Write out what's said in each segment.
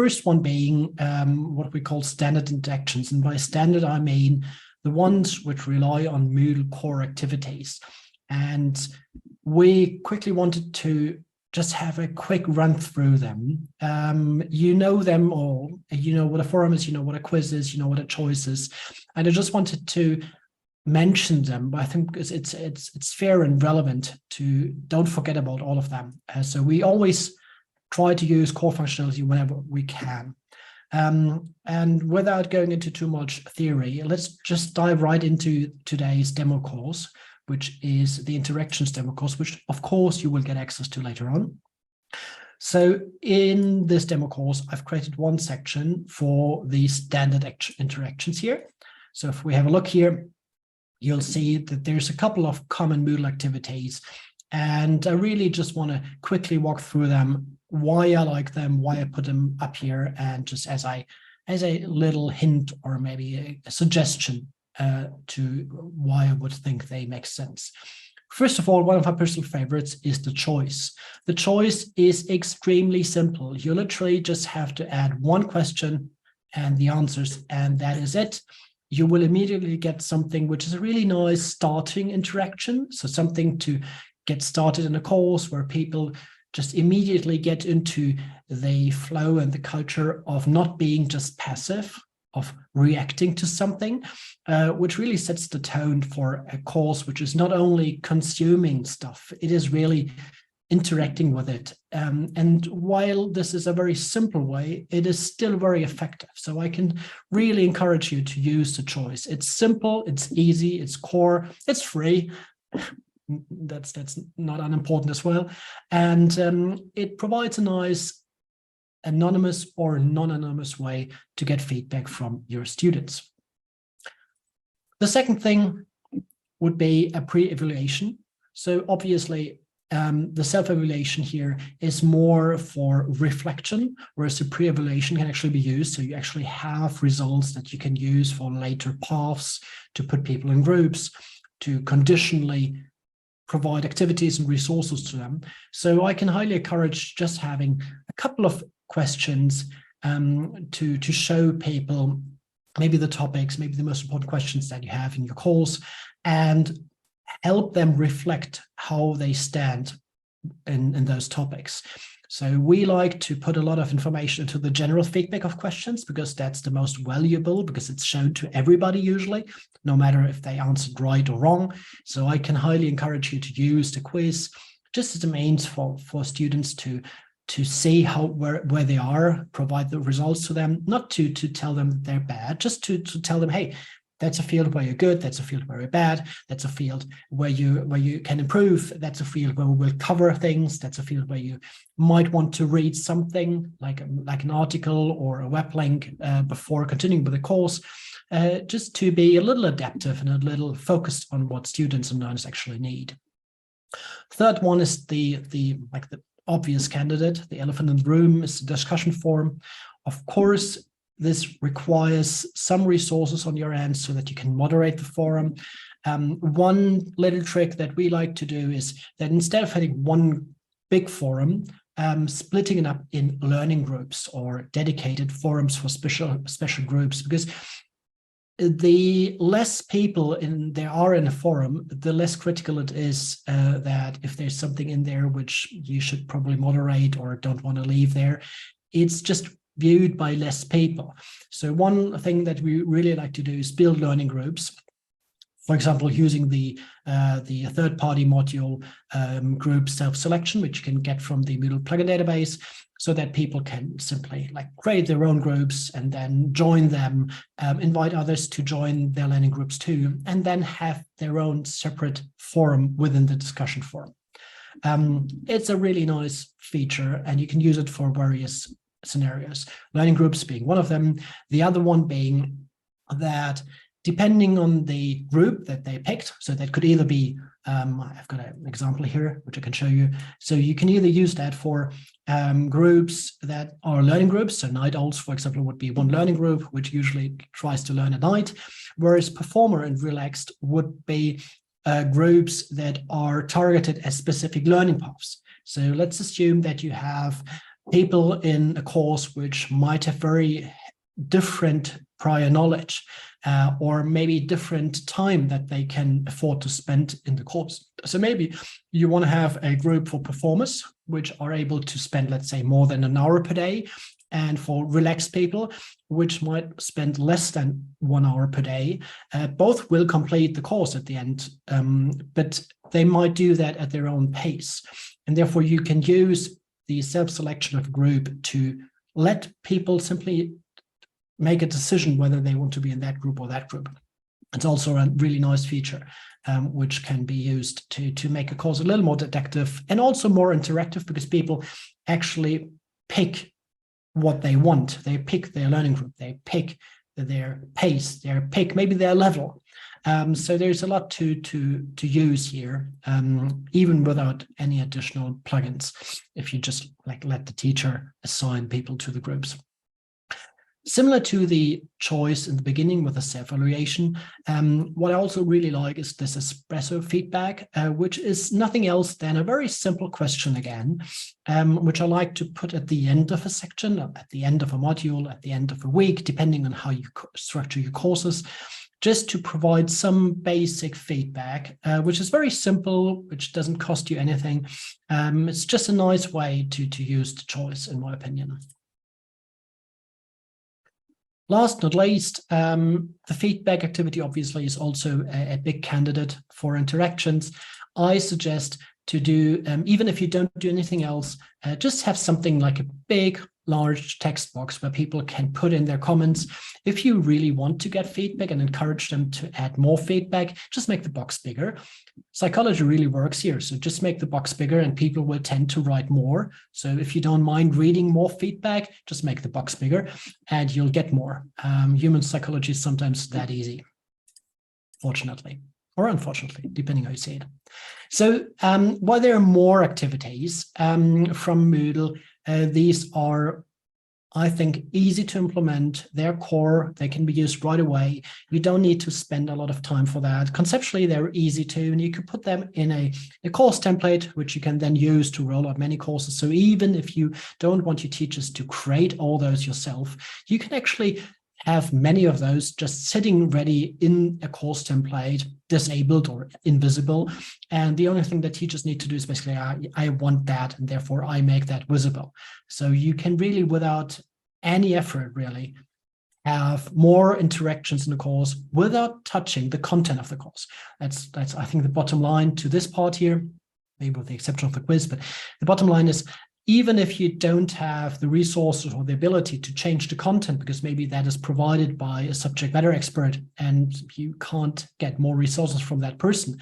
first one being what we call standard interactions. And by standard, I mean the ones which rely on Moodle core activities. And we quickly wanted to just have a quick run through them. You know them all. You know what a forum is, you know what a quiz is, you know what a choice is. And I just wanted to mention them, but I think it's fair and relevant to don't forget about all of them. So we always try to use core functionality whenever we can. And without going into too much theory, let's just dive right into today's demo course, which is the interactions demo course, which of course you will get access to later on. So in this demo course, I've created one section for the standard interactions here. So if we have a look here, you'll see that there's a couple of common Moodle activities, and I really just want to quickly walk through them, why I like them, why I put them up here, and just as a little hint or maybe a suggestion to why I would think they make sense. First of all, one of my personal favorites is the choice. The choice is extremely simple. You literally just have to add one question and the answers, and that is it. You will immediately get something which is a really nice starting interaction. So something to get started in a course where people just immediately get into the flow and the culture of not being just passive, of reacting to something, which really sets the tone for a course which is not only consuming stuff, it is really interacting with it. And while this is a very simple way, it is still very effective. So I can really encourage you to use the choice. It's simple, it's easy, it's core, it's free. That's not unimportant as well. And it provides a nice anonymous or non-anonymous way to get feedback from your students. The second thing would be a pre-evaluation. So obviously, the self-evaluation here is more for reflection, whereas the pre-evaluation can actually be used. So you actually have results that you can use for later paths, to put people in groups, to conditionally provide activities and resources to them. So I can highly encourage just having a couple of questions to show people maybe the topics, maybe the most important questions that you have in your course, and help them reflect how they stand in those topics. So we like to put a lot of information into the general feedback of questions, because that's the most valuable, because it's shown to everybody usually, no matter if they answered right or wrong. So I can highly encourage you to use the quiz just as a means for students to see where they are, provide the results to them, not to tell them they're bad, just to tell them, hey, that's a field where you're good, that's a field where you're bad, that's a field where you can improve, that's a field where we will cover things, that's a field where you might want to read something like an article or a web link before continuing with the course, just to be a little adaptive and a little focused on what students and learners actually need. Third one is the obvious candidate, the elephant in the room, is the discussion forum. Of course, this requires some resources on your end so that you can moderate the forum. One little trick that we like to do is that instead of having one big forum, splitting it up in learning groups or dedicated forums for special groups, because the less people there are in a forum, the less critical it is that if there's something in there which you should probably moderate or don't want to leave there, it's just viewed by less people. So one thing that we really like to do is build learning groups. For example, using the third-party module group self-selection, which you can get from the Moodle plugin database, so that people can simply create their own groups and then join them, invite others to join their learning groups too, and then have their own separate forum within the discussion forum. It's a really nice feature, and you can use it for various scenarios. Learning groups being one of them. The other one being that depending on the group that they picked, so that could either be, I've got an example here, which I can show you. So you can either use that for groups that are learning groups. So night owls, for example, would be one learning group, which usually tries to learn at night, whereas performer and relaxed would be groups that are targeted as specific learning paths. So let's assume that you have people in a course which might have very different prior knowledge or maybe different time that they can afford to spend in the course. So maybe you want to have a group for performers, which are able to spend, let's say, more than an hour per day, and for relaxed people, which might spend less than 1 hour per day. Both will complete the course at the end, but they might do that at their own pace. And therefore, you can use the self-selection of a group to let people simply make a decision whether they want to be in that group or that group. It's also a really nice feature which can be used to make a course a little more deductive and also more interactive, because people actually pick what they want. They pick their learning group, they pick their pace, they pick maybe their level. So there's a lot to use here, even without any additional plugins, if you just let the teacher assign people to the groups. Similar to the choice in the beginning with the self-evaluation, what I also really like is this Xpresso feedback, which is nothing else than a very simple question again, which I like to put at the end of a section, at the end of a module, at the end of a week, depending on how you structure your courses, just to provide some basic feedback, which is very simple, which doesn't cost you anything. It's just a nice way to use the choice, in my opinion. Last not least, the feedback activity obviously is also a big candidate for interactions. I suggest to do, even if you don't do anything else, just have something like a big, large text box where people can put in their comments. If you really want to get feedback and encourage them to add more feedback, just make the box bigger. Psychology really works here. So just make the box bigger and people will tend to write more. So if you don't mind reading more feedback, just make the box bigger and you'll get more. Human psychology is sometimes that easy, fortunately, or unfortunately, depending how you see it. So while there are more activities from Moodle, these are, I think, easy to implement. They're core, they can be used right away. You don't need to spend a lot of time for that. Conceptually, they're easy to, and you could put them in a course template, which you can then use to roll out many courses. So even if you don't want your teachers to create all those yourself, you can actually have many of those just sitting ready in a course template, disabled or invisible. And the only thing that teachers need to do is basically, I want that, and therefore I make that visible. So you can really, without any effort really, have more interactions in the course without touching the content of the course. That's I think the bottom line to this part here, maybe with the exception of the quiz, but the bottom line is, even if you don't have the resources or the ability to change the content, because maybe that is provided by a subject matter expert and you can't get more resources from that person,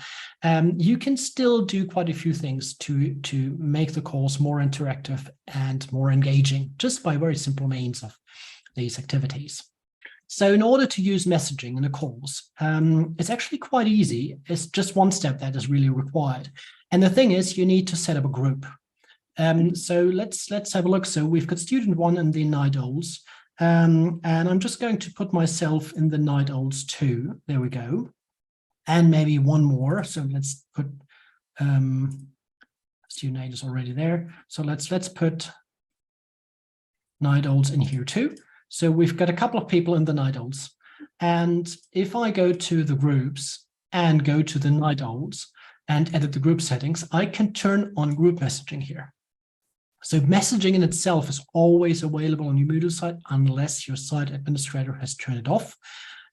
you can still do quite a few things to make the course more interactive and more engaging, just by very simple means of these activities. So in order to use messaging in a course, it's actually quite easy. It's just one step that is really required. And the thing is, you need to set up a group. So let's have a look. So we've got student 1 in the night owls, and I'm just going to put myself in the night owls too. There we go. And maybe one more. So let's put student 8 is already there. So let's put night owls in here too. So we've got a couple of people in the night owls. And if I go to the groups and go to the night owls and edit the group settings, I can turn on group messaging here. So messaging in itself is always available on your Moodle site unless your site administrator has turned it off.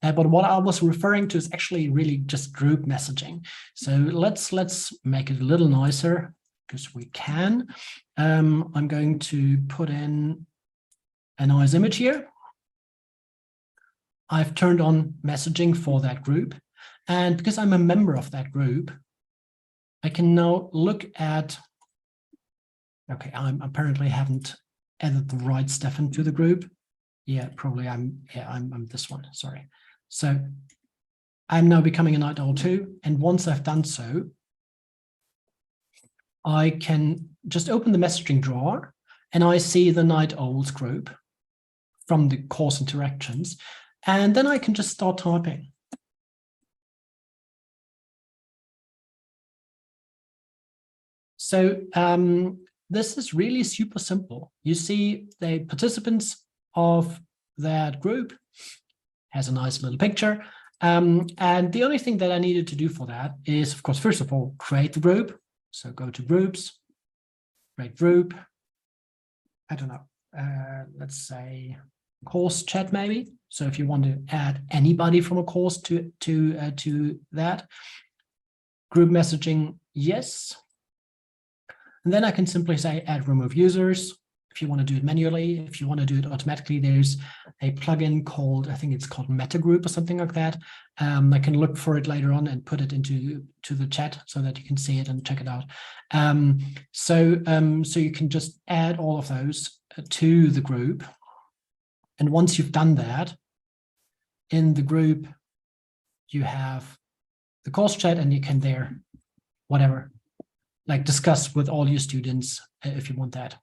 But what I was referring to is actually really just group messaging. So let's make it a little nicer, because we can. I'm going to put in a nice image here. I've turned on messaging for that group. And because I'm a member of that group, I can now look at, okay, I apparently haven't added the right Stefan to the group. Yeah, probably I'm this one, sorry. So I'm now becoming a night owl too. And once I've done so, I can just open the messaging drawer and I see the night owls group from the course interactions. And then I can just start typing. So this is really super simple. You see the participants of that group has a nice little picture. And the only thing that I needed to do for that is, of course, first of all, create the group. So go to groups, create group. I don't know, let's say course chat maybe. So if you want to add anybody from a course to that, group messaging, yes. And then I can simply say add remove users. If you want to do it manually, if you want to do it automatically, there's a plugin called, I think it's called Metagroup or something like that. I can look for it later on and put it into the chat so that you can see it and check it out. So you can just add all of those to the group. And once you've done that, in the group, you have the course chat, and you can there, whatever, like discuss with all your students if you want that.